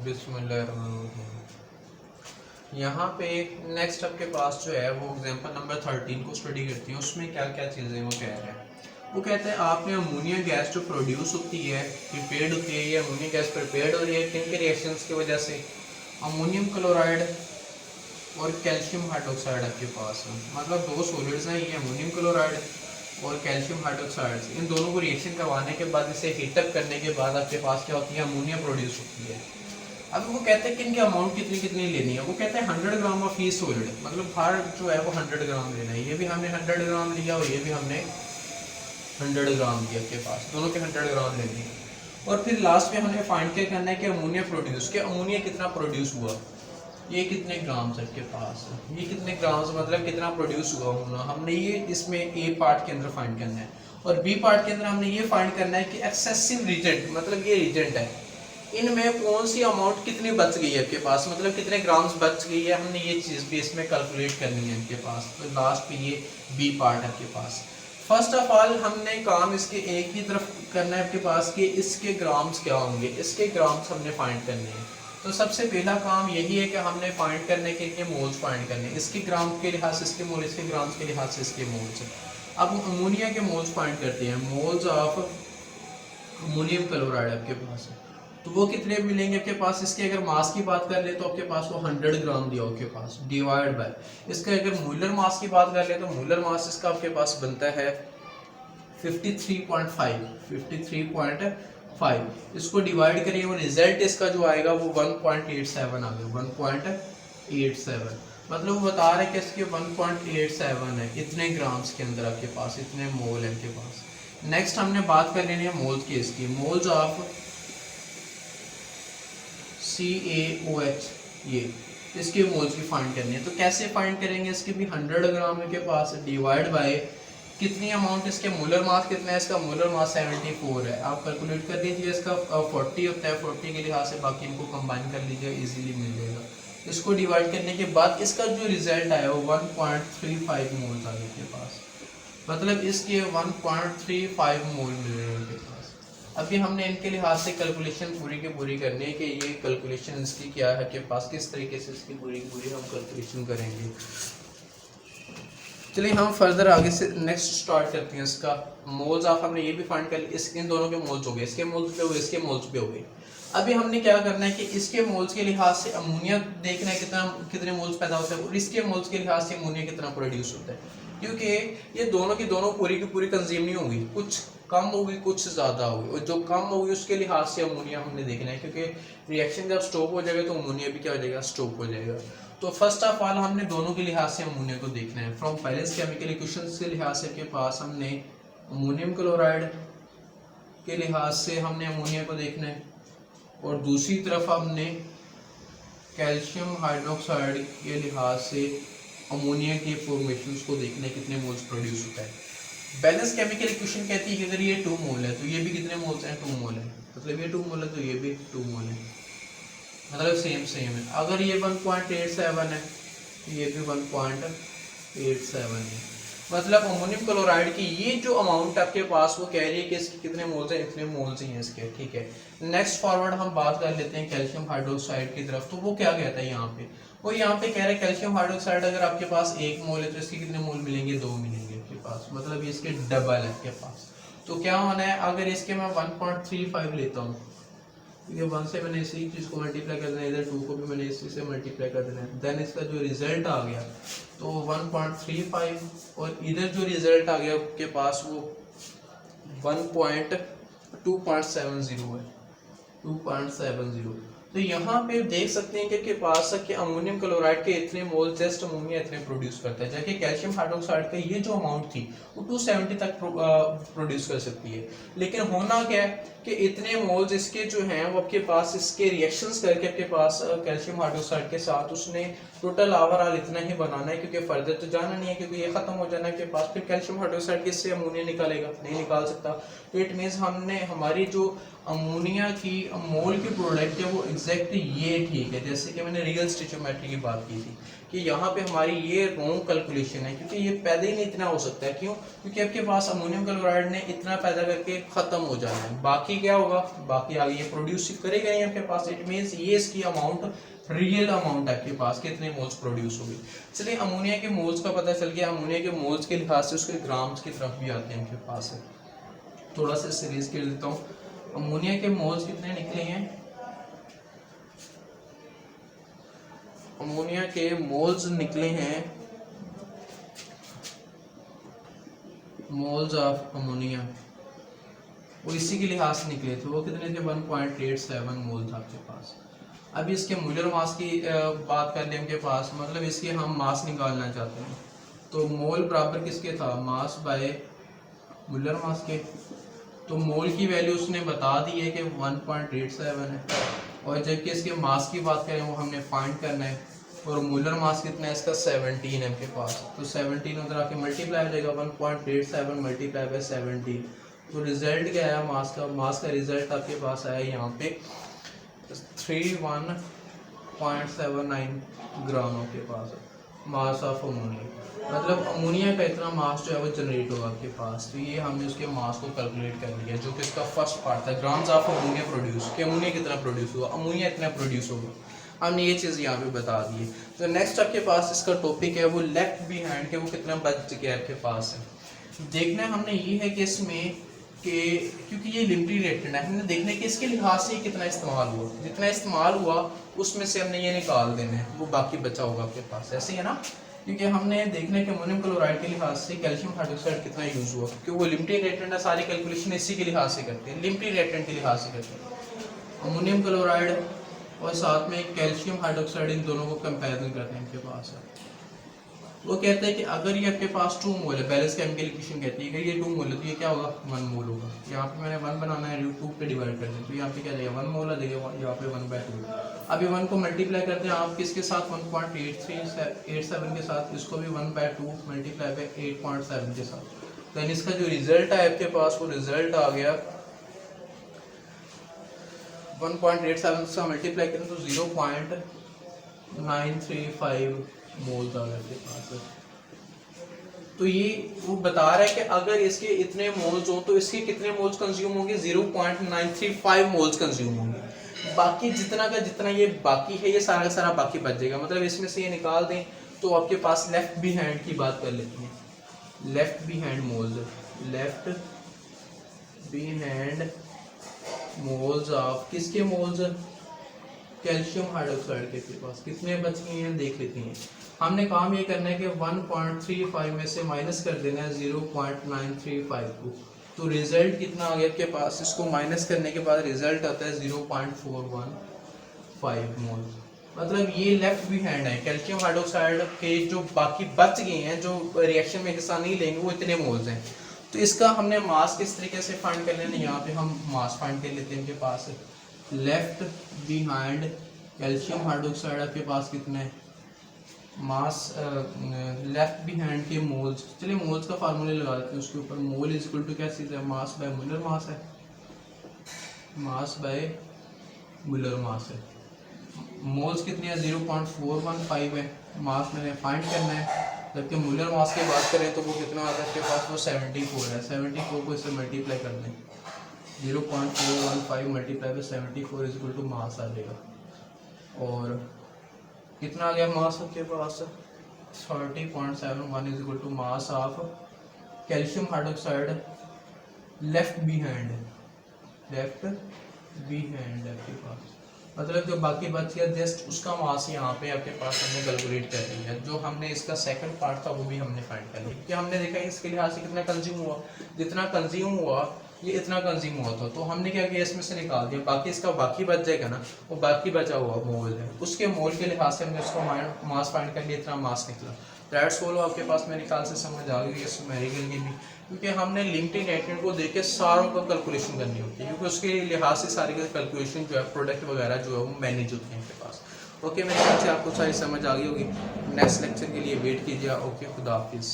बिस्मिल्लाहिर्रहमानिर्रहीम। यहाँ पे नेक्स्ट आपके पास जो है वो एग्जांपल नंबर 13 को स्टडी करती है। उसमें क्या क्या चीज़ें वो कह रहे हैं। वो कहते हैं आपने अमोनिया गैस जो प्रोड्यूस होती है, प्रिपेयर्ड होती है, ये अमोनिया गैस प्रिपेयर्ड हो रही है किन के रिएक्शंस की वजह से? अमोनियम क्लोराइड और कैल्शियम हाइड्रोक्साइड आपके पास है। मतलब दो सॉलिड्स हैं, ये अमोनियम क्लोराइड और कैल्शियम हाइड्रोक्साइड। इन दोनों को रिएक्शन करवाने के बाद, इसे हीटअप करने के बाद आपके पास क्या होती है? अमोनिया प्रोड्यूस होती है। अब वो कहते हैं कि इनकी अमाउंट कितनी कितनी लेनी है। वो कहते हैं 100 ग्राम ऑफ ईच सॉलिड, मतलब हर जो है वो 100 ग्राम लेना है। ये भी हमने 100 ग्राम लिया और ये भी हमने 100 ग्राम लिया के पास, दोनों के 100 ग्राम लेनी है। और फिर लास्ट में हमने फाइंड क्या करना है कि अमोनिया प्रोड्यूस, के अमोनिया कितना प्रोड्यूस हुआ, ये कितने ग्राम्स आपके पास है, ये कितने ग्राम्स मतलब कितना प्रोड्यूस हुआ होना, हमने ये इसमें ए पार्ट के अंदर फाइंड करना है। और बी पार्ट के अंदर हमने ये फाइंड करना है कि एक्सेसिव रिजेंट, मतलब ये रिजेंट है, इनमें कौन सी अमाउंट कितनी बच गई है आपके पास, मतलब कितने ग्राम्स बच गई है, हमने ये चीज़ भी इसमें कैलकुलेट करनी है आपके पास। तो लास्ट पे ये बी पार्ट है आपके पास। फर्स्ट ऑफ ऑल हमने काम इसके एक ही तरफ करना है आपके पास कि इसके ग्राम्स क्या होंगे, इसके ग्राम्स हमने फाइंड करने हैं। तो सबसे पहला काम यही है कि हमने फाइंड करने के लिए मोल्स फाइंड करने हैं, इसके ग्राम के लिहाज से इसके मोल, इसके ग्राम्स के लिहाज से इसके मोल्स। अब अमोनिया के मोल्स फाइंड करते हैं, मोल्स ऑफ अमोनियम क्लोराइड आपके पास है। तो वो कितने मिलेंगे आपके पास? इसके अगर मास की बात कर ले तो आपके पास वो 100 ग्राम दिया आपके पास, डिवाइड बाय इसका अगर मोलर मास की बात कर ले तो मोलर मास इसका आपके पास बनता है 53.5। इसको डिवाइड करिए और रिजल्ट इसका जो आएगा वो 1.87 आ गया, 1.87। मतलब वो बता रहे हैं कि इसके 1.87 है, इतने ग्राम्स के अंदर आपके पास इतने मोल है आपके पास। नेक्स्ट हमने बात कर लेनी है मोल्स की, इसकी मोल्स ऑफ CaOH, ये इसके मोल्स की फाइंड करनी है। तो कैसे फाइंड करेंगे? इसके भी 100 ग्राम के पास डिवाइड बाय कितनी अमाउंट, इसके मोलर मास कितना है? इसका मोलर मास 74 है। आप कैलकुलेट कर लीजिए, इसका 40 होता है, 40 के लिहाज से बाकी इनको कंबाइन कर लीजिए, इजीली मिल जाएगा। इसको डिवाइड करने के बाद इसका जो रिजल्ट आया वो 1.35 मोल्स आ गए के पास, मतलब इसके 1.35 मोल मिल रहे हैं उनके पास। अभी हमने इनके लिहाज से कैलकुलेशन पूरी की पूरी करनी है कि ये कैलकुलेशन इसकी क्या है के पास, किस तरीके से इसकी पूरी की पूरी हम कैलकुलेशन करेंगे। चलिए हम फर्दर आगे से नेक्स्ट स्टार्ट करते हैं। इसका मोल्स ऑफ हमने ये भी फाइंड कर लिया, इन दोनों के मोल्स हो गए, इसके मोल्स पे हो गए, इसके मोल्स पे हो गए। अभी हमने क्या करना है कि इसके मोल्स के लिहाज से अमोनिया देखना है कितना, कितने मोल्स पैदा होते हैं, और इसके मोल्स के लिहाज से अमोनिया कितना प्रोड्यूस होता है। क्योंकि ये दोनों की दोनों पूरी की पूरी कंज्यूम नहीं होगी, कुछ कम होगी कुछ ज़्यादा होगी, और जो कम होगी उसके लिहाज से अमोनिया हमने देखना है, क्योंकि रिएक्शन जब स्टॉप हो जाएगा तो अमोनिया भी क्या हो जाएगा? स्टॉप हो जाएगा। तो फर्स्ट ऑफ ऑल हमने दोनों के लिहाज से अमोनिया को देखना है। फ्रॉम बैलेंस केमिकल इक्वेशंस के लिहाज से के पास हमने अमोनियम क्लोराइड के लिहाज से हमने अमोनिया को देखना है, और दूसरी तरफ हमने कैल्शियम हाइड्रोक्साइड के लिहाज से अमोनिया के फॉर्मेशंस को देखना है, कितने मोल्स प्रोड्यूस होता है। बैलेंस केमिकल इक्वेशन कहती है कि अगर ये 2 मोल है तो ये भी कितने मोल्स हैं? 2 मोल है। मतलब ये 2 मोल है तो ये भी 2 मोल है, मतलब सेम है। अगर ये 1.87 है तो ये भी 1.87 है। मतलब अमोनियम क्लोराइड की ये जो अमाउंट आपके पास वो कह रही है कि इसके कितने मोल्स हैं? इतने मोल्स ही हैं इसके, ठीक है। नेक्स्ट फॉरवर्ड हम बात कर लेते हैं कैल्शियम हाइड्रोक्साइड की तरफ। तो वो क्या कहता है यहाँ पे? वो यहाँ पे कह रहे हैं कैल्शियम हाइड्रोक्साइड अगर आपके पास 1 मोल है तो इसके कितने मोल मिलेंगे? 2 मिलेंगे आपके पास, मतलब इसके डबल है आपके पास। तो क्या होना है, अगर इसके मैं 1.35 लेता हूँ, क्योंकि 1 से मैंने इसी चीज़ को मल्टीप्लाई कर देना है, इधर 2 को भी मैंने इसी से मल्टीप्लाई कर देना है, देन इसका जो रिजल्ट आ गया तो 1.35, और इधर जो रिजल्ट आ गया आपके पास वो 2.70 है, 2.70। तो यहाँ पे देख सकते हैं कि के पास कि अमोनियम क्लोराइड के इतने मोल जस्ट अमोनिया इतने प्रोड्यूस करता है, जबकि कैल्शियम हाइड्रोक्साइड का ये जो अमाउंट थी वो 270 तक प्रोड्यूस कर सकती है। लेकिन होना क्या है कि इतने मोल्स इसके जो हैं वो आपके पास इसके रिएक्शंस करके आपके पास कैल्शियम हाइड्रोक्साइड के साथ उसने टोटल ओवरऑल इतना ही बनाना है, क्योंकि फर्दर तो जाना नहीं है, क्योंकि ये खत्म हो जाना है के पास। फिर कैल्शियम हाइड्रोक्साइड किससे अमोनिया निकालेगा, नहीं निकाल सकता। तो इट मीन्स हमने हमारी जो अमोनिया की मोल की प्रोडक्ट है वो एग्जैक्टली ये ठीक है, जैसे कि मैंने रियल स्टिचोमेट्री की बात की थी कि यहाँ पे हमारी ये रॉन्ग कैलकुलेशन है, क्योंकि ये पैदा ही नहीं इतना हो सकता है। क्यों? क्योंकि आपके पास अमोनियम क्लोराइड ने इतना पैदा करके खत्म हो जाना है, बाकी क्या होगा, बाकी आगे ये प्रोड्यूस करेगा नहीं आपके पास। इट मीन्स ये इसकी अमाउंट रियल अमाउंट आपके पास कितने मोल्स प्रोड्यूस होगी। चलिए अमोनिया के मोल्स का पता चल गया। अमोनिया के मोल्स के लिहाज से उसके ग्राम्स की तरफ भी आते हैं इनके पास है। थोड़ा सा सीरीज कर देता हूँ। अमोनिया के मोल्स कितने निकले हैं, अमोनिया के मोल्स निकले हैं, मोल्स ऑफ अमोनिया वो इसी के लिहाज से निकले थे। वो कितने थे, 1.87 मोल था आपके पास। अभी इसके मोलर मास की बात कर लें उनके पास, मतलब इसके हम मास निकालना चाहते हैं तो मोल बराबर किसके था, मास बाय मोलर मास के। तो मोल की वैल्यू उसने बता दी है कि 1.87 है, और जबकि इसके मास की बात करें वो हमने फाइंड करना है, और मोलर मास कितना है इसका 17 है आपके पास। तो 17 उधर आके मल्टीप्लाई हो जाएगा, 1.87 मल्टीप्लाई बाय 17। तो रिजल्ट क्या आया मास का, मास का रिजल्ट आपके पास आया यहाँ पे 31.79 ग्राम आपके पास मास ऑफ अमोनिया। मतलब अमोनिया का इतना मास जो है वो जनरेट होगा आपके पास। तो ये हमने उसके मास को कैलकुलेट कर लिया, जो कि इसका फर्स्ट पार्ट था, ग्राम्स ऑफ अमोनिया प्रोड्यूस, कि अमोनिया कितना प्रोड्यूस हुआ, अमोनिया इतना प्रोड्यूस होगा, हमने ये चीज़ यहाँ पे बता दी है। तो नेक्स्ट आपके पास इसका टॉपिक है वो लेफ्ट बिहाइंड के, वो कितना बच गया आपके पास है। देखना हमने ये है कि इसमें कि क्योंकि ये लिमिटेड रेटेड है, हमने देखना कि इसके लिहाज से कितना इस्तेमाल हुआ, जितना इस्तेमाल हुआ उसमें से हमने ये निकाल देना है, वो बाकी बचा होगा आपके पास, ऐसे है ना। क्योंकि हमने देखना है कि अमोनियम क्लोराइड के लिहाज से कैल्शियम हाइड्रोक्साइड कितना यूज़ हुआ, क्योंकि वो लिमिटेड रेटेड है, सारी कैलकुलेशन इसी के लिहाज से करते हैं, लिमिटेड रेटेड के लिहाज से करते हैं। अमोनियम क्लोराइड और साथ में कैल्शियम हाइड्रोक्साइड, इन दोनों को कंपेरिजन करते हैं इनके पास है। वो कहते हैं कि अगर ये आपके पास 2 मोल है, बैलेंस केमिकल इक्वेशन कहती है कि ये 2 मोल है तो ये क्या होगा, 1 मोल होगा। यहाँ पे मैंने 1 बनाना है, 2 पे डिवाइड कर दें तो यहाँ पे क्या जाएगा, 1 मोल आ जाएगा, यहाँ पे 1/2। अभी 1 को मल्टीप्लाई करते हैं आप किसके साथ, 1.8387 के साथ, इसको भी 1/2 मल्टीप्लाई बाय 8.7 के साथ। देन इसका जो रिजल्ट है आपके पास, वो रिजल्ट आ गया 1.87 से मल्टीप्लाई करें तो 0.935 मोल्स आ गए पास। तो ये वो बता रहा है कि अगर इसके इतने मोल्स हो तो इसके कितने मोल्स कंज्यूम होंगे, 0.935 मोल्स कंज्यूम होंगे। बाकी जितना का जितना ये बाकी है ये सारा का सारा बाकी बच जाएगा। मतलब इसमें से ये निकाल दें तो आपके पास लेफ्ट बिहाइंड की बात कर लेते हैं। Left behind moles, left behind moles of किसके मोल्स, कैल्शियम हाइड्रोक्साइड के पास कितने बच गए हैं देख लेते हैं। हमने काम ये करना है कि 1.35 में से माइनस कर देना है 0.935 को, तो रिजल्ट कितना आ गया आपके पास, इसको माइनस करने के बाद रिजल्ट आता है 0.415 मोल। मतलब ये लेफ्ट बिहाइंड है, कैल्शियम हाइड्रोक्साइड के जो बाकी बच गए हैं जो रिएक्शन में हिस्सा नहीं लेंगे वो इतने मोल्स हैं। तो इसका हमने मास किस तरीके से फाइंड कर लेना, यहाँ पे हम मास फाइंड कर लेते हैं इनके पास। लेफ्ट बिहाइंड कैल्शियम हाइड्रोक्साइड आपके पास कितने है, मास लेफ्ट बिहाइंड के मोल्स। चलिए मोल्स का फार्मूला लगा देते हैं उसके ऊपर। मोल इज इक्वल टू क्या चीज़ है, मास बाय मोलर मास है, मास बाय मोलर मास है। मोल्स कितनी है, 0.415 है, मास मैंने फाइंड करना है। जबकि मोलर मास की बात करें तो वो कितना आता है आपके पास, वो 74 है। 74 को इससे मल्टीप्लाई कर दें, 0.415 multiply by 74 is equal to mass आ जाएगा। और कितना आ गया मास आपके पास, 30.71 is equal to mass of calcium hydroxide left behind, left behind आपके पास। मतलब जो बाकी बच गया जस्ट उसका मास यहाँ पे आपके पास हमने कैलकुलेट कर लिया। जो हमने इसका सेकंड पार्ट था वो भी हमने फाइंड कर लिया, क्योंकि हमने देखा इसके लिहाज से कितना कंज्यूम हुआ, जितना कंज्यूम हुआ ये इतना कंज्यूम हुआ था, तो हमने क्या किया इसमें से निकाल दिया। बाकी इसका बाकी बच जाएगा ना, वो बाकी बचा हुआ मोल है, उसके मोल के लिहाज से हमने उसको मास फाइंड कर लिया, इतना मास निकला। दैट्स ऑल आपके पास मेरे ख्याल से समझ आ गई इस न्यूमेरिकल की भी, क्योंकि हमने लिमिटेड रेटेड को देख के सारों का कैलकुलेशन करनी होती है, क्योंकि उसके लिहाज से सारी कैलकुलेशन जो है प्रोडक्ट वगैरह जो है वो मैनेज होती है आपके पास। ओके, मेरे ख्याल से आपको सारी समझ आ गई होगी। नेक्स्ट लेक्चर के लिए वेट कीजिए। ओके, खुदा हाफिज़।